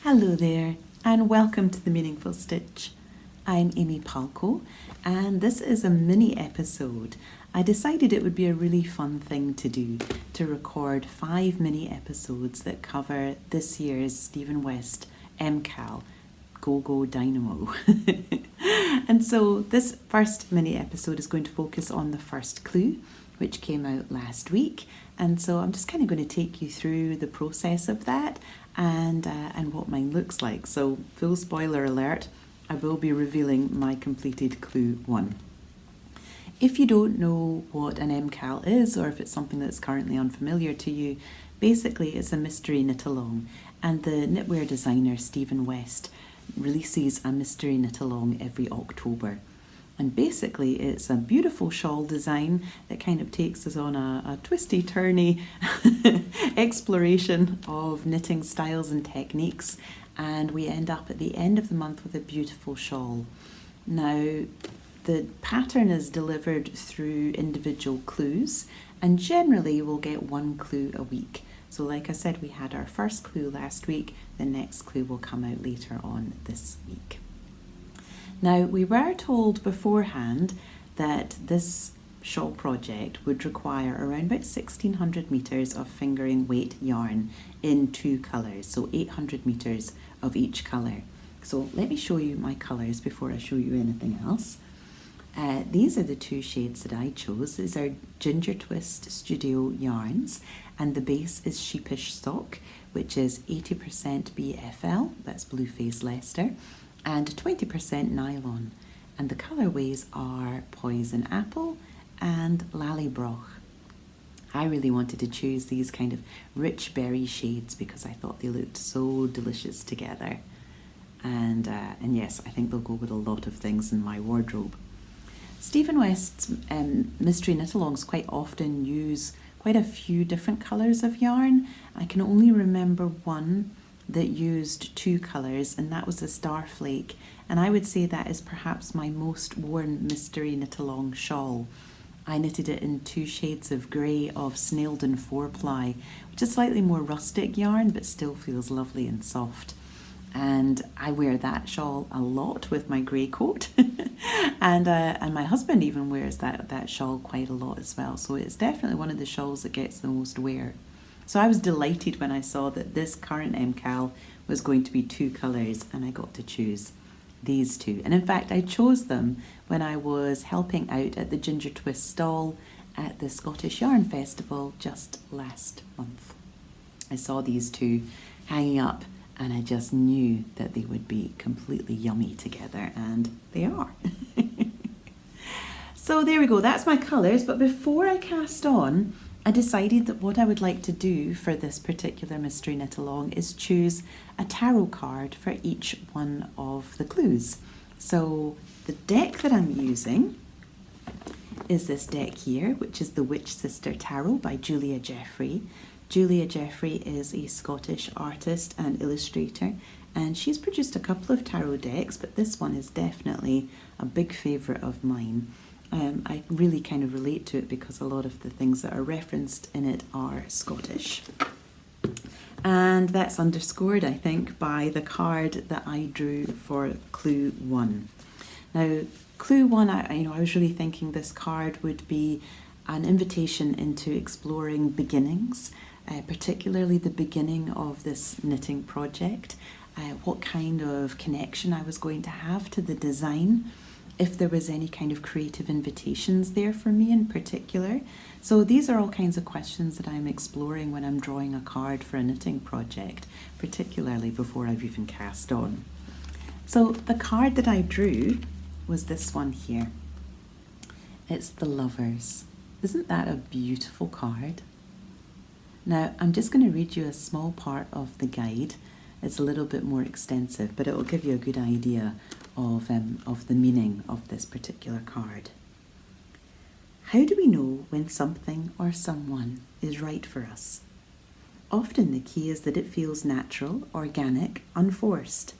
Hello there, and welcome to the Meaningful Stitch. I'm Amy Palko, and this is a mini episode. I decided it would be a really fun thing to do, to record 5 mini episodes that cover this year's Stephen West MKAL, GoGo Dynamo. And so this first mini episode is going to focus on the first clue, which came out last week. And so I'm just kind of going to take you through the process of that and what mine looks like. So full spoiler alert, I will be revealing my completed clue 1. If you don't know what an MKAL is, or if it's something that's currently unfamiliar to you, basically it's a mystery knit along, and the knitwear designer Stephen West releases a mystery knit along every October. And basically it's a beautiful shawl design that kind of takes us on a twisty-turny exploration of knitting styles and techniques, and we end up at the end of the month with a beautiful shawl. Now, the pattern is delivered through individual clues, and generally we'll get 1 clue a week. So like I said, we had our first clue last week, the next clue will come out later on this week. Now, we were told beforehand that this shawl project would require around about 1600 metres of fingering weight yarn in 2 colours, so 800 metres of each colour. So let me show you my colours before I show you anything else. These are the 2 shades that I chose. These are Ginger Twist Studio yarns, and the base is Sheepish stock, which is 80% BFL, that's Blueface Leicester, and 20% nylon. And the colourways are Poison Apple and Lallybroch. I really wanted to choose these kind of rich berry shades because I thought they looked so delicious together. And yes, I think they'll go with a lot of things in my wardrobe. Stephen West's mystery knit-alongs quite often use quite a few different colours of yarn. I can only remember one that used 2 colours, and that was a Starflake, and I would say that is perhaps my most worn mystery knit-along shawl. I knitted it in 2 shades of grey of Snaildon 4-ply, which is slightly more rustic yarn but still feels lovely and soft. And I wear that shawl a lot with my grey coat and my husband even wears that shawl quite a lot as well, so it's definitely one of the shawls that gets the most wear. So I was delighted when I saw that this current MKAL was going to be 2 colours, and I got to choose these 2. And in fact, I chose them when I was helping out at the Ginger Twist stall at the Scottish Yarn Festival just last month. I saw these 2 hanging up, and I just knew that they would be completely yummy together, and they are. So there we go, that's my colours. But before I cast on, I decided that what I would like to do for this particular mystery knit-along is choose a tarot card for each one of the clues. So the deck that I'm using is this deck here, which is the Witch Sister Tarot by Julia Jeffrey. Julia Jeffrey is a Scottish artist and illustrator, and she's produced a couple of tarot decks, but this one is definitely a big favourite of mine. I really kind of relate to it because a lot of the things that are referenced in it are Scottish. And that's underscored, I think, by the card that I drew for clue 1. Now, clue 1, I was really thinking this card would be an invitation into exploring beginnings, particularly the beginning of this knitting project, what kind of connection I was going to have to the design, if there was any kind of creative invitations there for me in particular. So these are all kinds of questions that I'm exploring when I'm drawing a card for a knitting project, particularly before I've even cast on. So the card that I drew was this one here. It's the Lovers. Isn't that a beautiful card? Now I'm just going to read you a small part of the guide. It's a little bit more extensive, but it will give you a good idea of the meaning of this particular card. How do we know when something or someone is right for us? Often the key is that it feels natural, organic, unforced.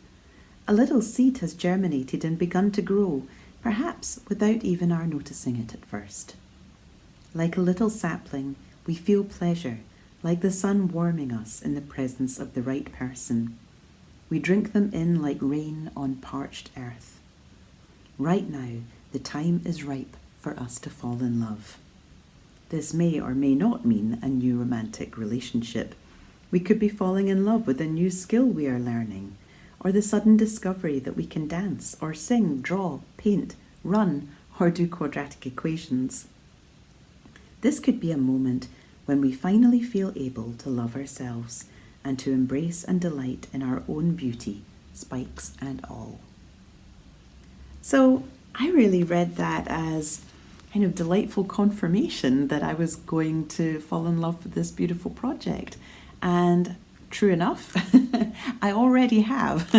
A little seed has germinated and begun to grow, perhaps without even our noticing it at first. Like a little sapling, we feel pleasure, like the sun warming us in the presence of the right person. We drink them in like rain on parched earth. Right now, the time is ripe for us to fall in love. This may or may not mean a new romantic relationship. We could be falling in love with a new skill we are learning, or the sudden discovery that we can dance or sing, draw, paint, run, or do quadratic equations. This could be a moment when we finally feel able to love ourselves and to embrace and delight in our own beauty, spikes and all. So I really read that as kind of delightful confirmation that I was going to fall in love with this beautiful project. And true enough, I already have.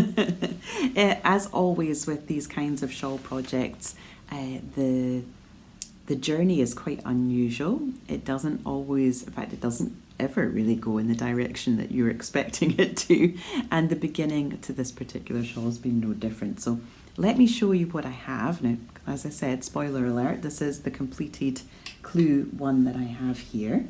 As always with these kinds of shawl projects, the journey is quite unusual. It doesn't always, in fact, it doesn't ever really go in the direction that you're expecting it to. And the beginning to this particular shawl has been no different. So let me show you what I have. Now, as I said, spoiler alert, this is the completed clue one that I have here.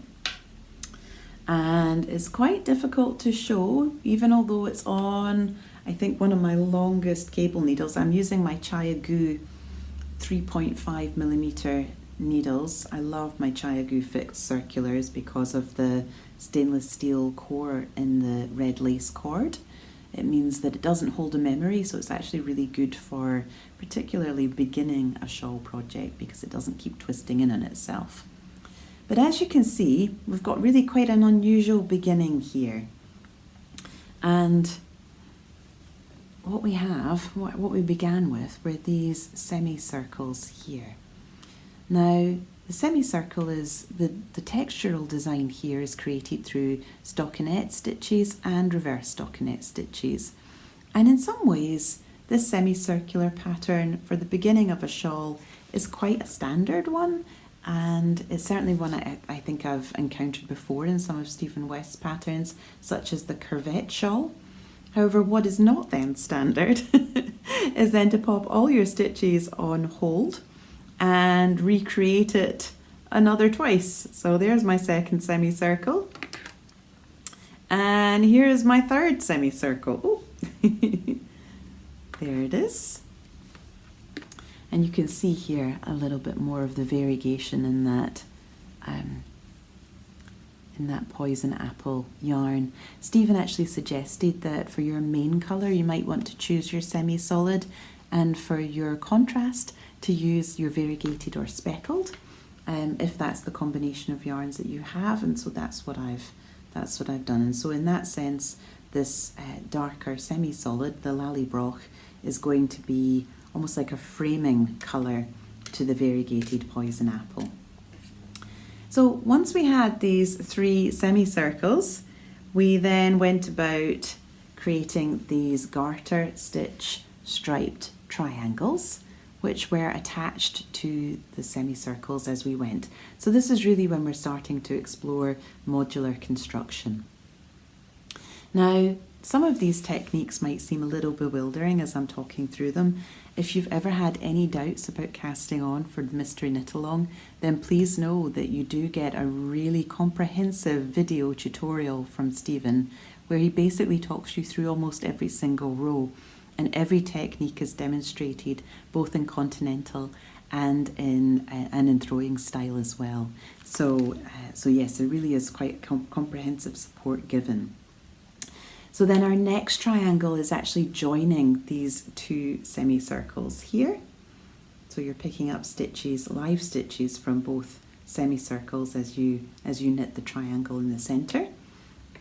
And it's quite difficult to show, even although it's on, I think, one of my longest cable needles. I'm using my ChiaGoo 3.5mm needles. I love my ChiaGoo fixed circulars because of the stainless steel core in the red lace cord. It means that it doesn't hold a memory, so it's actually really good for particularly beginning a shawl project because it doesn't keep twisting in on itself. But as you can see, we've got really quite an unusual beginning here. And what we have, what we began with, were these semicircles here. Now, the semicircle is, the textural design here is created through stockinette stitches and reverse stockinette stitches. And in some ways, this semicircular pattern for the beginning of a shawl is quite a standard one. And it's certainly one I think I've encountered before in some of Stephen West's patterns, such as the curvette shawl. However, what is not then standard is then to pop all your stitches on hold and recreate it another twice. So there's my second semicircle. And here's my third semicircle. Oh. There it is. And you can see here a little bit more of the variegation in that Poison Apple yarn. Stephen actually suggested that for your main colour you might want to choose your semi-solid, and for your contrast to use your variegated or speckled, if that's the combination of yarns that you have. And so that's what I've done. And so in that sense, this darker semi-solid, the Lallybroch, is going to be almost like a framing colour to the variegated Poison Apple. So once we had these three semicircles, we then went about creating these garter stitch striped triangles, which were attached to the semicircles as we went. So this is really when we're starting to explore modular construction. Now, some of these techniques might seem a little bewildering as I'm talking through them. If you've ever had any doubts about casting on for the Mystery Knit Along, then please know that you do get a really comprehensive video tutorial from Stephen where he basically talks you through almost every single row, and every technique is demonstrated both in continental and in throwing style as well. So yes, there really is quite comprehensive support given. So then our next triangle is actually joining these two semicircles here. So you're picking up stitches, live stitches from both semicircles as you knit the triangle in the center.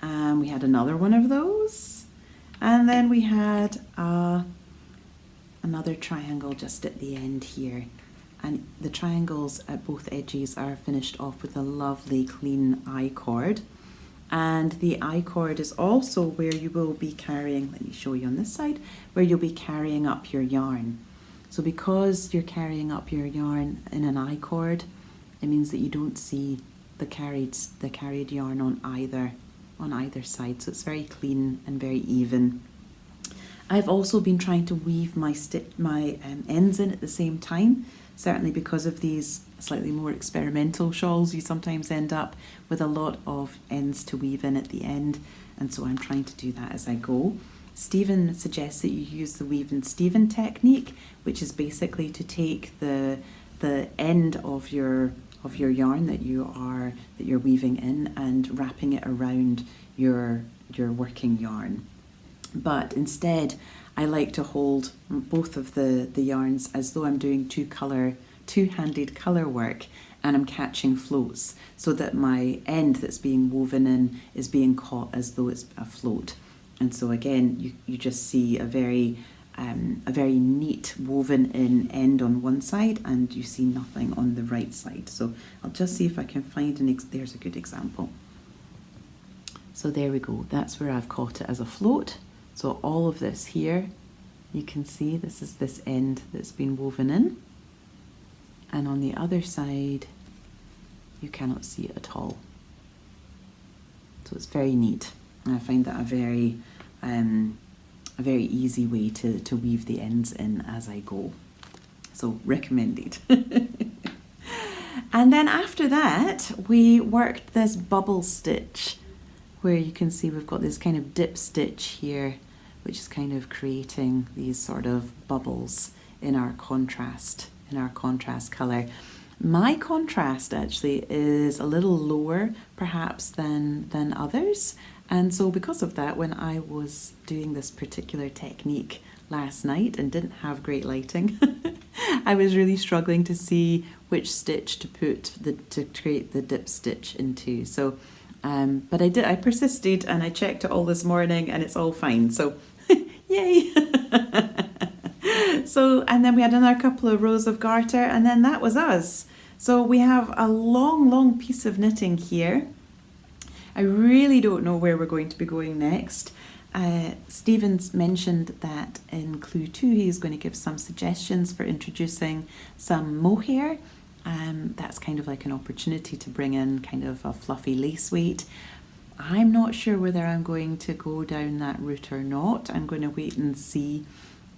And we had another one of those. And then we had another triangle just at the end here. And the triangles at both edges are finished off with a lovely clean I-cord. And the I-cord is also where you will be carrying, let me show you on this side, where you'll be carrying up your yarn. So because you're carrying up your yarn in an I-cord, it means that you don't see the carried yarn on either side. So it's very clean and very even. I've also been trying to weave my ends in at the same time. Certainly because of these slightly more experimental shawls, you sometimes end up with a lot of ends to weave in at the end, and so I'm trying to do that as I go. Stephen suggests that you use the weave and Stephen technique, which is basically to take the end of your yarn that you're weaving in and wrapping it around your working yarn. But instead, I like to hold both of the yarns as though I'm doing two-handed colour work, and I'm catching floats, so that my end that's being woven in is being caught as though it's a float. And so again, you just see a very neat woven in end on one side, and you see nothing on the right side. So I'll just see if I can find there's a good example. So there we go, that's where I've caught it as a float. So all of this here, you can see this is this end that's been woven in. And on the other side, you cannot see it at all. So it's very neat. And I find that a very easy way to weave the ends in as I go. So recommended. And then after that, we worked this bubble stitch, where you can see we've got this kind of dip stitch here, which is kind of creating these sort of bubbles in our contrast colour. My contrast actually is a little lower perhaps than others, and so because of that, when I was doing this particular technique last night and didn't have great lighting, I was really struggling to see which stitch to create the dip stitch into. So but I persisted, and I checked it all this morning, and it's all fine, so yay. So, and then we had another couple of rows of garter, and then that was us. So we have a long piece of knitting here. I really don't know where we're going to be going next. Stephen's mentioned that in Clue 2 he's going to give some suggestions for introducing some mohair. That's kind of like an opportunity to bring in kind of a fluffy lace weight. I'm not sure whether I'm going to go down that route or not. I'm going to wait and see,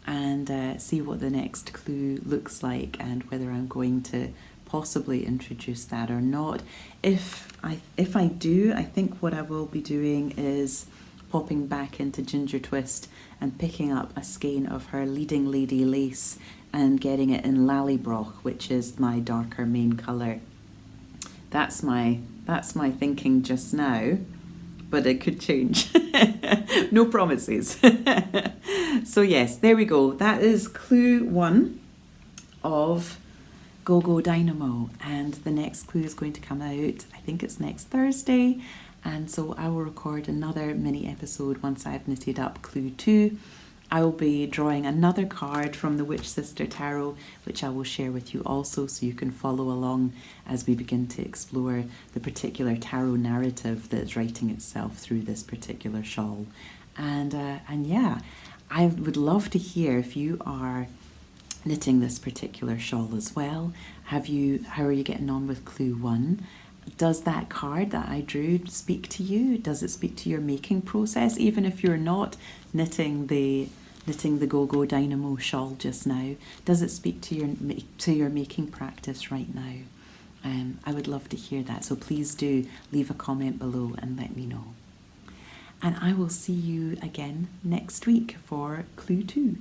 and see what the next clue looks like, and whether I'm going to possibly introduce that or not. If I do, I think what I will be doing is popping back into Ginger Twist and picking up a skein of her Leading Lady lace and getting it in Lallybroch, which is my darker main colour. That's my thinking just now, but it could change. No promises. So yes, there we go. That is Clue 1 of GoGo Dynamo, and the next clue is going to come out, I think it's next Thursday, and so I will record another mini episode once I've knitted up Clue 2. I will be drawing another card from the Witch Sister Tarot, which I will share with you also, so you can follow along as we begin to explore the particular tarot narrative that's writing itself through this particular shawl. And yeah, I would love to hear if you are knitting this particular shawl as well. How are you getting on with Clue 1? Does that card that I drew speak to you? Does it speak to your making process, even if you're not knitting the GoGo Dynamo shawl just now? Does it speak to your making practice right now? I would love to hear that, so please do leave a comment below and let me know. And I will see you again next week for Clue 2.